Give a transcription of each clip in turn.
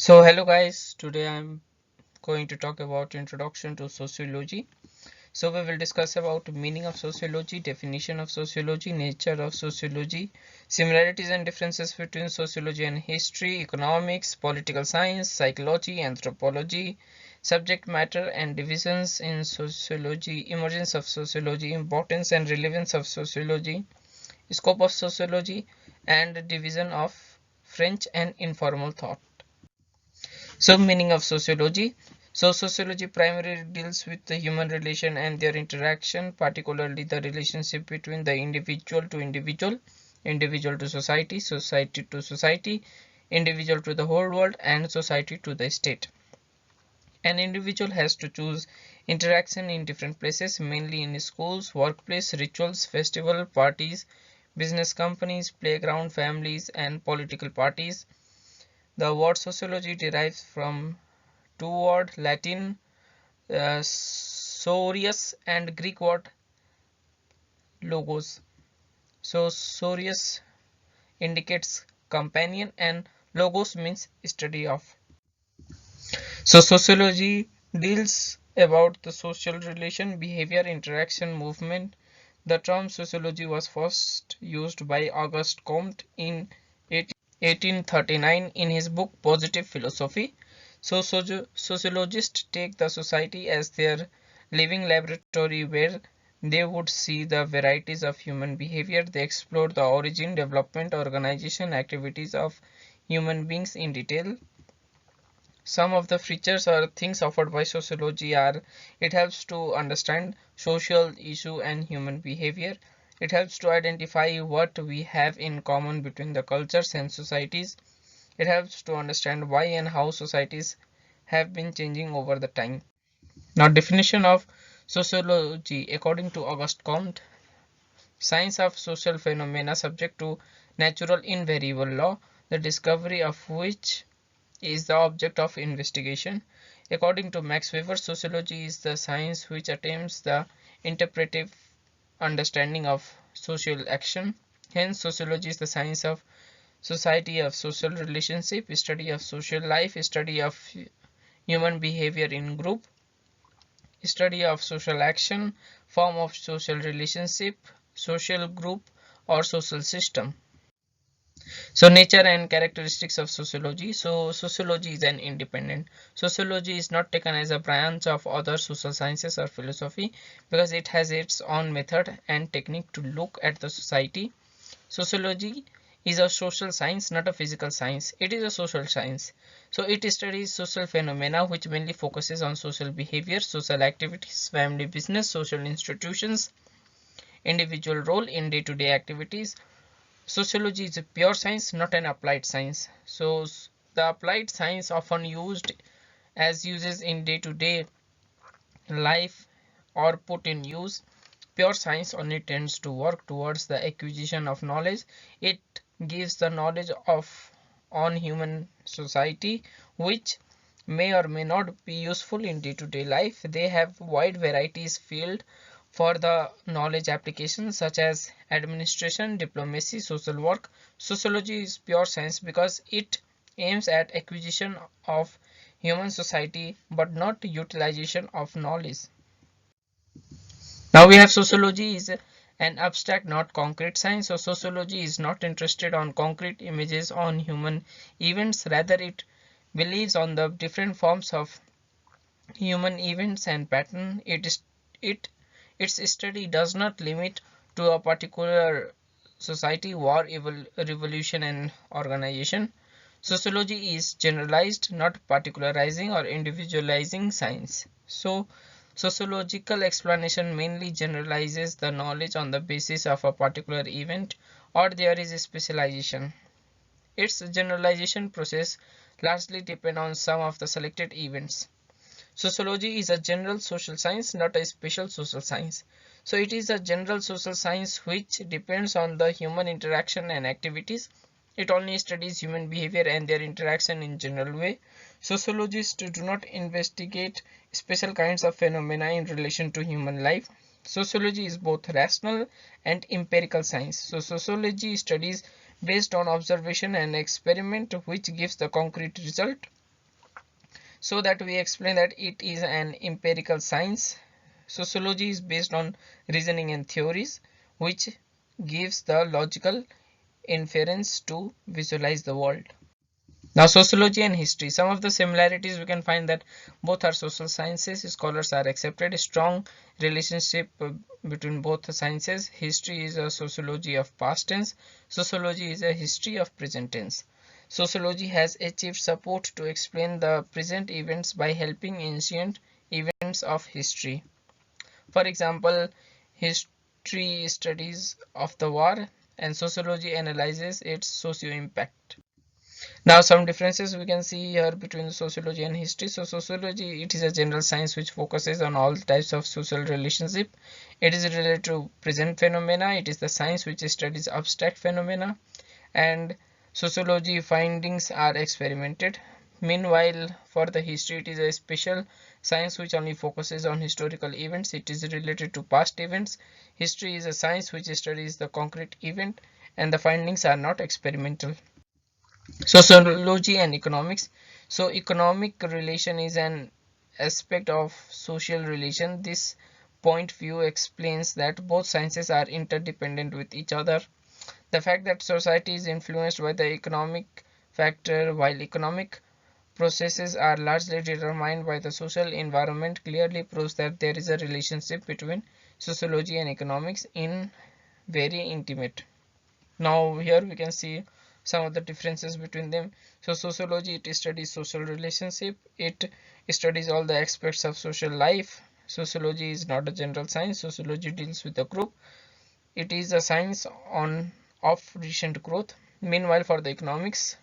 So hello guys, today I'm going to talk about introduction to sociology. So we will discuss about meaning of sociology, definition of sociology, nature of sociology, similarities and differences between sociology and history, economics, political science, psychology, anthropology, subject matter and divisions in sociology, emergence of sociology, importance and relevance of sociology, scope of sociology, and division of French and informal thought. So, meaning of sociology. So, sociology primarily deals with the human relation and their interaction, particularly the relationship between the individual to individual, individual to society, society to society, individual to the whole world, and society to the state. An individual has to choose interaction in different places, mainly in schools, workplace, rituals, festival, parties, business companies, playground, families, and political parties. The word sociology derives from two word Latin "sorius" and Greek word "logos". So "sorius" indicates companion and "logos" means study of. So sociology deals about the social relation, behavior, interaction, movement. The term sociology was first used by Auguste Comte in 1839 in his book Positive Philosophy. So sociologists take the society as their living laboratory where they would see the varieties of human behavior. They explore the origin, development, organization, activities of human beings in detail. Some of the features or things offered by sociology are: it helps to understand social issue and human behavior. It helps to identify what we have in common between the cultures and societies. It helps to understand why and how societies have been changing over the time. Now, definition of sociology according to Auguste Comte: science of social phenomena subject to natural invariable law, the discovery of which is the object of investigation. According to Max Weber, sociology is the science which attempts the interpretive understanding of social action. Hence, sociology is the science of society, of social relationship, study of social life, study of human behavior in group, study of social action, form of social relationship, social group, or social system. So, nature and characteristics of sociology. So, sociology is an independent. Sociology is not taken as a branch of other social sciences or philosophy because it has its own method and technique to look at the society. Sociology is a social science, not a physical science. It is a social science. So, it studies social phenomena which mainly focuses on social behavior, social activities, family business, social institutions, individual role in day-to-day activities. Sociology is a pure science, not an applied science. So the applied science often used as uses in day-to-day life or put in use. Pure science only tends to work towards the acquisition of knowledge. It gives the knowledge of on human society which may or may not be useful in day-to-day life. They have wide varieties field for the knowledge applications such as administration, diplomacy, social work. Sociology is pure science because it aims at acquisition of human society but not utilization of knowledge. Now we have sociology is an abstract, not concrete science. So sociology is not interested on concrete images on human events. Rather, it believes on the different forms of human events and pattern. It its study does not limit to a particular society, war, evil, revolution, and organization. Sociology is generalized, not particularizing or individualizing science. So, sociological explanation mainly generalizes the knowledge on the basis of a particular event, or there is a specialization. Its generalization process largely depends on some of the selected events. Sociology is a general social science, not a special social science. So it is a general social science which depends on the human interaction and activities. It only studies human behavior and their interaction in general way. Sociologists do not investigate special kinds of phenomena in relation to human life. Sociology is both rational and empirical science. So sociology studies based on observation and experiment which gives the concrete result. so that we explain that it is an empirical science. Sociology is based on reasoning and theories, which gives the logical inference to visualize the world. Now, sociology and history. Some of the similarities we can find that both are social sciences. Scholars are accepted a strong relationship between both the sciences. History is a sociology of past tense. Sociology is a history of present tense. Sociology has achieved support to explain the present events by helping ancient events of history. For example, history studies of the war and sociology analyzes its socio-impact. Now some differences we can see here between sociology and history. So sociology, it is a general science which focuses on all types of social relationship. It is related to present phenomena. It is the science which studies abstract phenomena, and sociology findings are experimented. Meanwhile, for the history, it is a special science which only focuses on historical events. It is related to past events. History is a science which studies the concrete event, and the findings are not experimental. Sociology and economics. So economic relation is an aspect of social relation. This point view explains that both sciences are interdependent with each other. The fact that society is influenced by the economic factor while economic processes are largely determined by the social environment clearly proves that there is a relationship between sociology and economics in very intimate. Now here we can see some of the differences between them. So sociology, it studies social relationship, it studies all the aspects of social life. Sociology is not a general science. Sociology deals with the group. It is a science on of recent growth. Meanwhile, for the economics,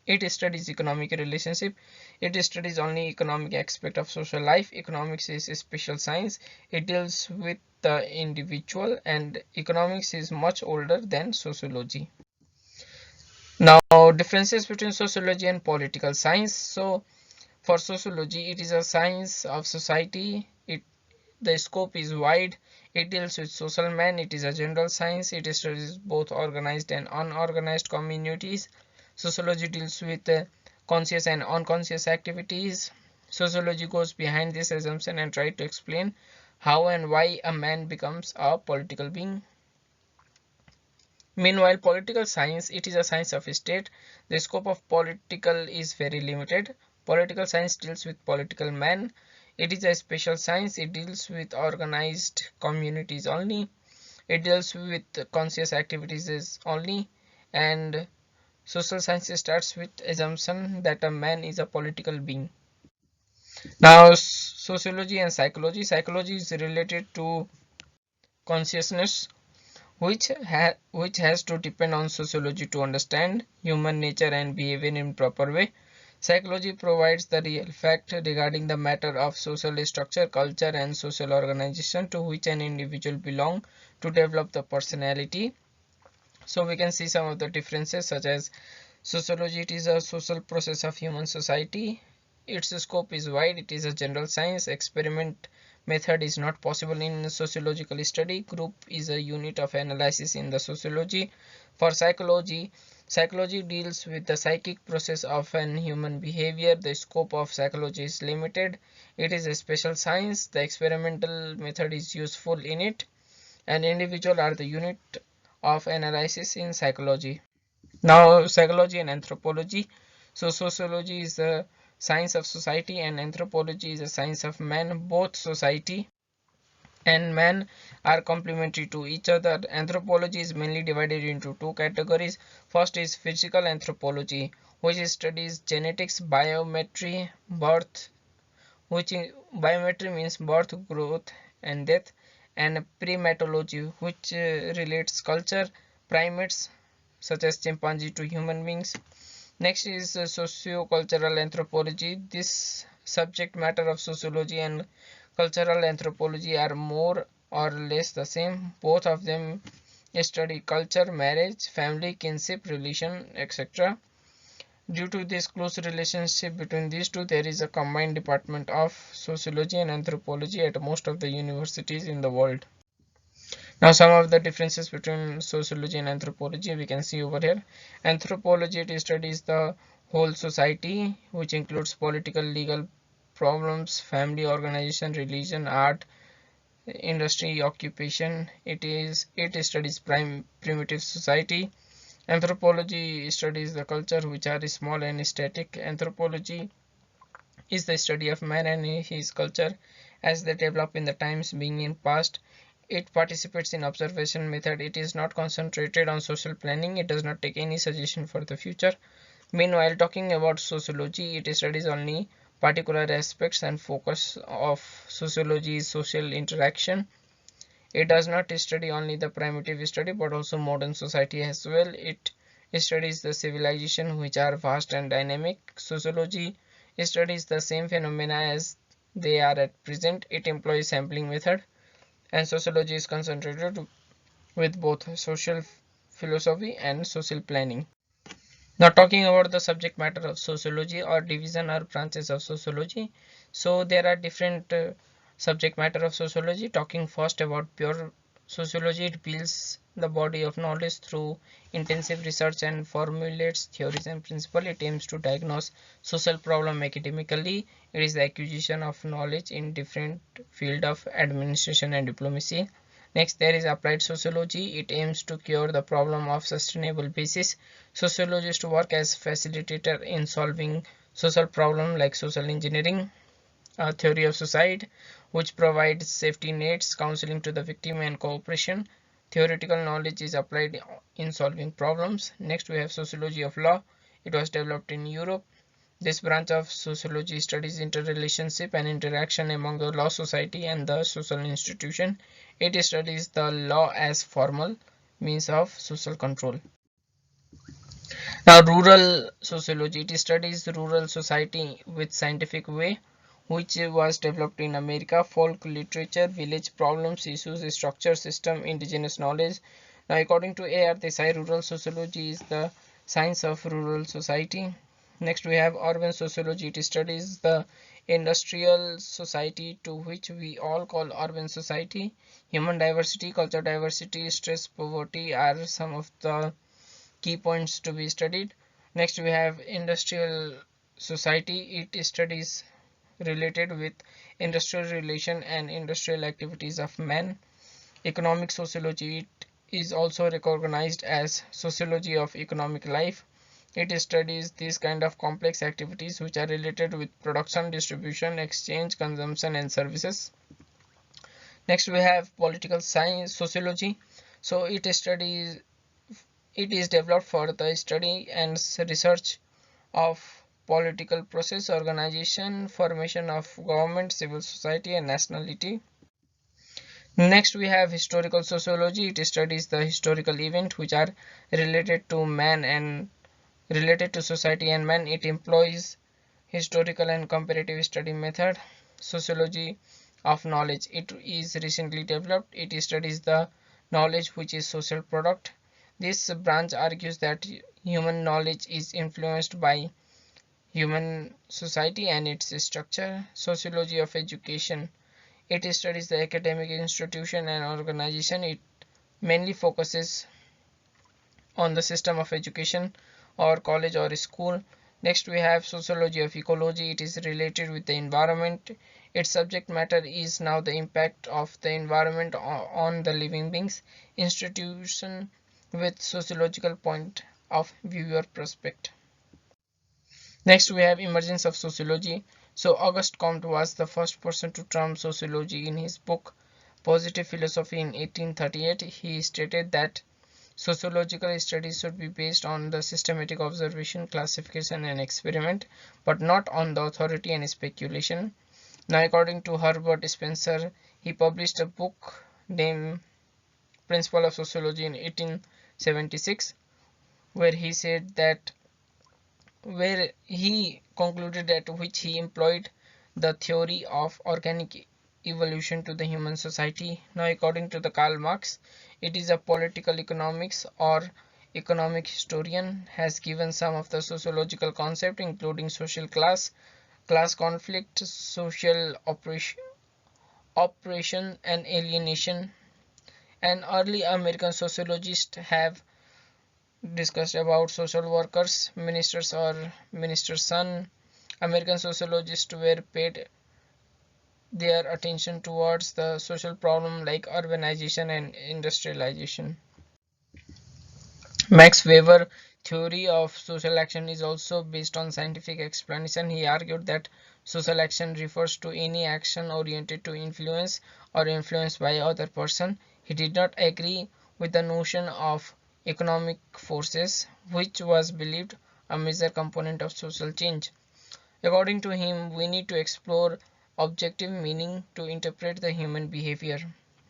it studies economic relationship. It studies only economic aspect of social life. Economics is a special science. It deals with the individual, and economics is much older than sociology. Now, differences between sociology and political science. So, for sociology, it is a science of society. The scope is wide. It deals with social man. It is a general science. It studies both organized and unorganized communities. Sociology deals with conscious and unconscious activities. Sociology goes behind this assumption and tries to explain how and why a man becomes a political being. Meanwhile, political science, it is a science of state. The scope of political is very limited. Political science deals with political man. It is a special science. It deals with organized communities only. It deals with conscious activities only. And social science starts with assumption that a man is a political being. Now, sociology and psychology. Psychology is related to consciousness, which has to depend on sociology to understand human nature and behavior in proper way. Psychology provides the real fact regarding the matter of social structure, culture, and social organization to which an individual belongs to develop the personality. So we can see some of the differences, such as sociology, it is a social process of human society. Its scope is wide. It is a general science. Experiment method is not possible in sociological study. Group is a unit of analysis in the sociology. For psychology, psychology deals with the psychic process of an human behavior. The scope of psychology is limited. It is a special science. The experimental method is useful in it. And individual are the unit of analysis in psychology. Now, psychology and anthropology. So sociology is the science of society and anthropology is the science of man. Both society and man are complementary to each other. Anthropology is mainly divided into two categories. First is physical anthropology, which studies genetics, biometry, birth, biometry means birth, growth, and death, and primatology, which relates culture, primates such as chimpanzee to human beings. Next is socio-cultural anthropology. This subject matter of sociology and cultural anthropology are more or less the same. Both of them study culture, marriage, family, kinship, relation, etc. Due to this close relationship between these two, there is a combined department of sociology and anthropology at most of the universities in the world. Now, some of the differences between sociology and anthropology we can see over here. Anthropology, it studies the whole society, which includes political, legal problems, family, organization, religion, art, industry, occupation. It studies primitive society. Anthropology studies the culture which are small and static. Anthropology is the study of man and his culture as they develop in the times being in past. It participates in observation method. It is not concentrated on social planning. It does not take any suggestion for the future. Meanwhile, talking about sociology, it studies only particular aspects and focus of sociology is social interaction. It does not study only the primitive study but also modern society as well. It studies the civilization which are vast and dynamic. Sociology studies the same phenomena as they are at present. It employs sampling method, and sociology is concentrated with both social philosophy and social planning. Now talking about the subject matter of sociology or division or branches of sociology. So there are different subject matter of sociology. Talking first about pure sociology, it builds the body of knowledge through intensive research and formulates theories and principles. It aims to diagnose social problem academically. It is the acquisition of knowledge in different field of administration and diplomacy. Next, there is applied sociology. It aims to cure the problem of sustainable basis. Sociologists work as facilitator in solving social problems like social engineering, theory of suicide, which provides safety nets, counseling to the victim, and cooperation. Theoretical knowledge is applied in solving problems. Next, we have sociology of law. It was developed in Europe. This branch of sociology studies interrelationship and interaction among the law society and the social institution. It studies the law as formal means of social control. Now, rural sociology, it studies rural society with scientific way, which was developed in America. Folk literature, village problems, issues, structure, system, indigenous knowledge. Now, according to A.R. Desai, rural sociology is the science of rural society. Next, we have urban sociology. It studies the industrial society to which we all call urban society. Human diversity, cultural diversity, stress, poverty are some of the key points to be studied. Next, we have industrial society. It studies related with industrial relation and industrial activities of man. Economic sociology, it is also recognized as sociology of economic life. It studies these kind of complex activities which are related with production, distribution, exchange, consumption, and services. Next, we have political science sociology. So it is developed for the study and research of political process, organization, formation of government, civil society, and nationality. Next, we have historical sociology. It studies the historical events which are related to man and related to society and man. It employs historical and comparative study method. Sociology of knowledge, it is recently developed. It studies the knowledge which is social product. This branch argues that human knowledge is influenced by human society and its structure. Sociology of education, it studies the academic institution and organization. It mainly focuses on the system of education or college or school. Next, we have sociology of ecology. It is related with the environment. Its subject matter is now the impact of the environment on the living beings. Institution with sociological point of view or prospect. Next, we have emergence of sociology. So Auguste Comte was the first person to term sociology in his book Positive Philosophy in 1838. He stated that sociological studies should be based on the systematic observation, classification, and experiment, but not on the authority and speculation. Now, according to Herbert Spencer, he published a book named Principle of Sociology in 1876, where he said that where he concluded that which he employed the theory of organic evolution to the human society. Now, according to the Karl Marx, it is a political economics or economic historian has given some of the sociological concept including social class, class conflict, social oppression and alienation. And early American sociologists have discussed about social workers, ministers or minister's son. American sociologists were paid their attention towards the social problem like urbanization and industrialization. Max Weber theory of social action is also based on scientific explanation. He argued that social action refers to any action oriented to influence or influenced by other person. He did not agree with the notion of economic forces, which was believed a major component of social change. According to him, we need to explore objective meaning to interpret the human behavior.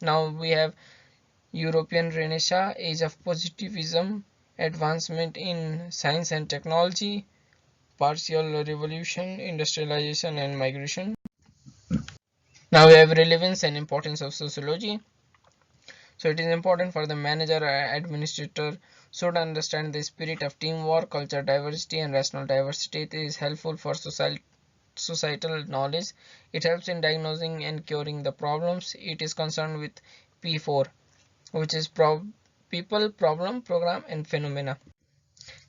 Now we have European Renaissance, age of positivism, advancement in science and technology, partial revolution, industrialization and migration. Now we have relevance and importance of sociology. So it is important for the manager or administrator should understand the spirit of teamwork, culture diversity and rational diversity. It is helpful for societal knowledge. It helps in diagnosing and curing the problems. It is concerned with P4, which is people, problem, program and phenomena.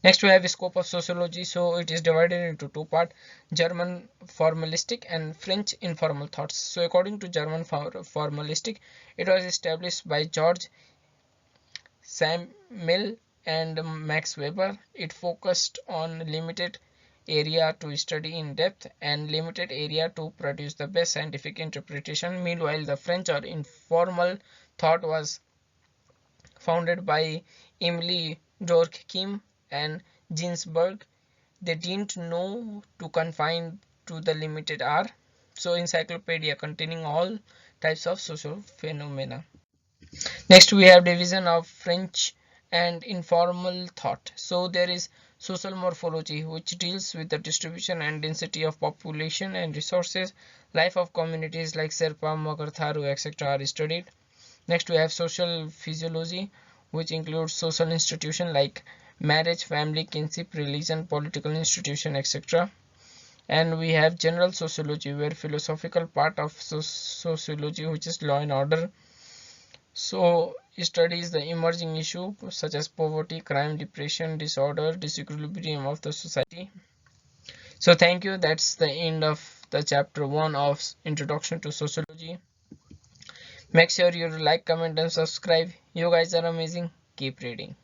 Next we have scope of sociology. So it is divided into two parts: German formalistic and French informal thoughts. So according to German formalistic, it was established by George Samuel and Max Weber. It focused on limited area to study in depth and limited area to produce the best scientific interpretation. Meanwhile, the French or informal thought was founded by Emile Durkheim and Ginsberg. They didn't know to confine to the limited R. So encyclopedia containing all types of social phenomena. Next we have division of French and informal thought. So there is social morphology, which deals with the distribution and density of population and resources. Life of communities like Sherpa, Magar, Tharu, etc. are studied. Next we have social physiology, which includes social institutions like marriage, family, kinship, religion, political institution, etc. And we have general sociology, where philosophical part of sociology, which is law and order. So it studies the emerging issue such as poverty, crime, depression, disorder, disequilibrium of the society. So thank you. That's the end of the chapter 1 of Introduction to Sociology. Make sure you like, comment and subscribe. You guys are amazing. Keep reading.